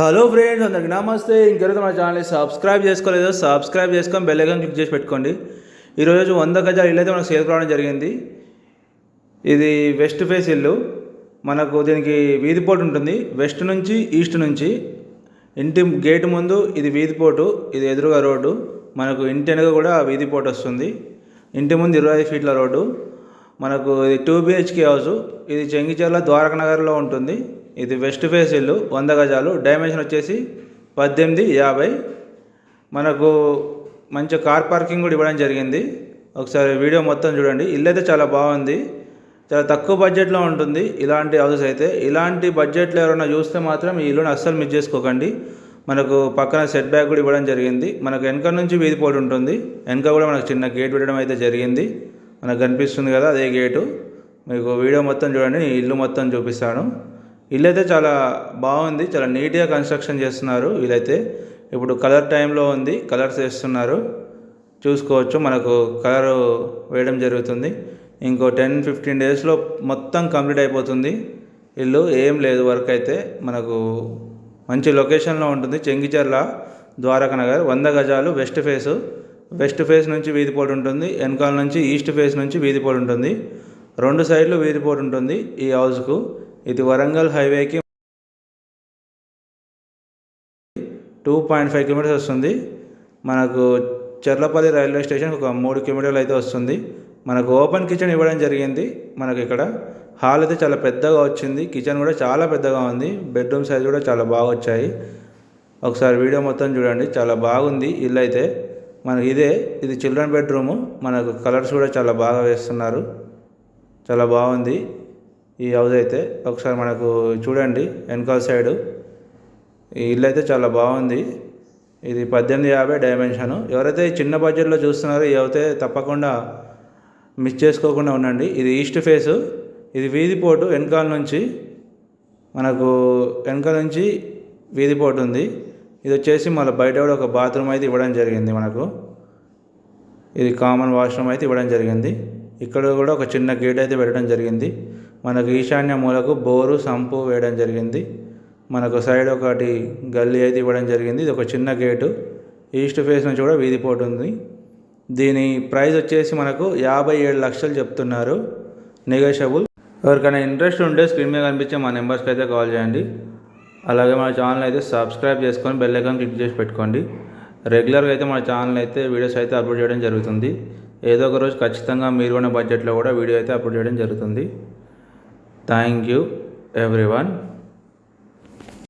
Hello friends, అందరికి నమస్తే. ఇంకెవరైతే మన ఛానల్ని సబ్స్క్రైబ్ చేసుకోలేదో సబ్స్క్రైబ్ చేసుకొని బెల్ ఐకాన్ క్లిక్ చేసి పెట్టుకోండి. ఈరోజు 100 గజాల ఇల్లు అయితే మనకు సేల్ రావడం జరిగింది. ఇది వెస్ట్ ఫేస్ ఇల్లు. మనకు దీనికి వీధి పోటు ఉంటుంది. వెస్ట్ నుంచి ఈస్ట్ నుంచి ఇంటి గేటు ముందు ఇది వీధి పోటు, ఇది ఎదురుగా రోడ్డు. మనకు ఇంటి వెనుక కూడా వీధి పోటు వస్తుంది. ఇంటి ముందు 25 ఫీట్ల రోడ్డు. మనకు ఇది 2 BHK హౌస్. ఇది చెంగిచెర్ల ద్వారకా నగర్లో ఉంటుంది. ఇది వెస్ట్ ఫేస్ ఇల్లు, 100 గజాలు. డైమెన్షన్ వచ్చేసి 1850. మనకు మంచి కార్ పార్కింగ్ కూడా ఇవ్వడం జరిగింది. ఒకసారి వీడియో మొత్తం చూడండి. ఇల్లు అయితే చాలా బాగుంది, చాలా తక్కువ బడ్జెట్లో ఉంటుంది. ఇలాంటి హౌసెస్ అయితే ఇలాంటి బడ్జెట్లో ఎవరైనా చూస్తే మాత్రం ఈ ఇల్లుని అస్సలు మిస్ చేసుకోకండి. మనకు పక్కన సెట్ బ్యాక్ కూడా ఇవ్వడం జరిగింది. మనకు వెనక నుంచి వీధి పోటు ఉంటుంది. వెనక కూడా మనకు చిన్న గేట్ పెట్టడం అయితే జరిగింది. మనకు కనిపిస్తుంది కదా, అదే గేటు. మీకు వీడియో మొత్తం చూడండి, ఇల్లు మొత్తం చూపిస్తాను. ఇల్లు అయితే చాలా బాగుంది, చాలా నీట్గా కన్స్ట్రక్షన్ చేస్తున్నారు. వీళ్ళైతే ఇప్పుడు కలర్ టైంలో ఉంది, కలర్స్ వేస్తున్నారు. చూసుకోవచ్చు, మనకు కలర్ వేయడం జరుగుతుంది. ఇంకో 10-15 డేస్లో మొత్తం కంప్లీట్ అయిపోతుంది ఇల్లు. ఏం లేదు వర్క్ అయితే. మనకు మంచి లొకేషన్లో ఉంటుంది. చెంగిచెర్ల ద్వారకా నగర్, 100 గజాలు. వెస్ట్ ఫేస్ నుంచి వీధి పోటు ఉంటుంది. వెనకాల నుంచి ఈస్ట్ ఫేస్ నుంచి వీధి పోటు ఉంటుంది. 2 సైడ్లు వీధి పోటు ఉంటుంది ఈ హౌస్కు. ఇది వరంగల్ హైవేకి 2.5 కిలోమీటర్స్ వస్తుంది. మనకు చెర్లపల్లి రైల్వే స్టేషన్ ఒక 3 కిలోమీటర్లు అయితే వస్తుంది. మనకు ఓపెన్ కిచెన్ ఇవ్వడం జరిగింది. మనకు ఇక్కడ హాల్ అయితే చాలా పెద్దగా వచ్చింది. కిచెన్ కూడా చాలా పెద్దగా ఉంది. బెడ్రూమ్ సైజ్ కూడా చాలా బాగా వచ్చాయి. ఒకసారి వీడియో మొత్తం చూడండి, చాలా బాగుంది ఇల్లు అయితే. మనకి ఇది చిల్డ్రన్ బెడ్రూము. మనకు కలర్స్ కూడా చాలా బాగా వేస్తున్నారు. చాలా బాగుంది ఈ హౌస్ అయితే. ఒకసారి మనకు చూడండి వెనకాల సైడు. ఈ ఇల్లు అయితే చాలా బాగుంది. ఇది 1850 డైమెన్షను. ఎవరైతే చిన్న బడ్జెట్లో చూస్తున్నారో ఈ అయితే తప్పకుండా మిస్ చేసుకోకుండా ఉండండి. ఇది ఈస్ట్ ఫేసు. ఇది వీధి పోటు. వెనకాల నుంచి వీధి పోటు ఉంది. ఇది వచ్చేసి మళ్ళీ బయట కూడా ఒక బాత్రూమ్ అయితే ఇవ్వడం జరిగింది. మనకు ఇది కామన్ వాష్రూమ్ అయితే ఇవ్వడం జరిగింది. ఇక్కడ కూడా ఒక చిన్న గేట్ అయితే పెట్టడం జరిగింది. మనకు ఈశాన్య మూలకు బోరు సంపు వేయడం జరిగింది. మనకు సైడ్ ఒకటి గల్లీ అయితే ఇవ్వడం జరిగింది. ఇది ఒక చిన్న గేటు. ఈస్ట్ ఫేస్ నుంచి కూడా వీధి పోటు ఉంది. దీని ప్రైస్ వచ్చేసి మనకు 57 లక్షలు చెప్తున్నారు, నెగోషియబుల్. ఎవరికైనా ఇంట్రెస్ట్ ఉంటే స్క్రీన్ మీద కనిపించే మా నెంబర్స్కి అయితే కాల్ చేయండి. అలాగే మన ఛానల్ అయితే సబ్స్క్రైబ్ చేసుకొని బెల్ ఐకాన్ క్లిక్ చేసి పెట్టుకోండి. రెగ్యులర్గా అయితే మన ఛానల్ అయితే వీడియోస్ అయితే అప్లోడ్ చేయడం జరుగుతుంది. ఏదో ఒక రోజు ఖచ్చితంగా మీరు ఉన్న బడ్జెట్లో కూడా వీడియో అయితే అప్లోడ్ చేయడం జరుగుతుంది. Thank you everyone.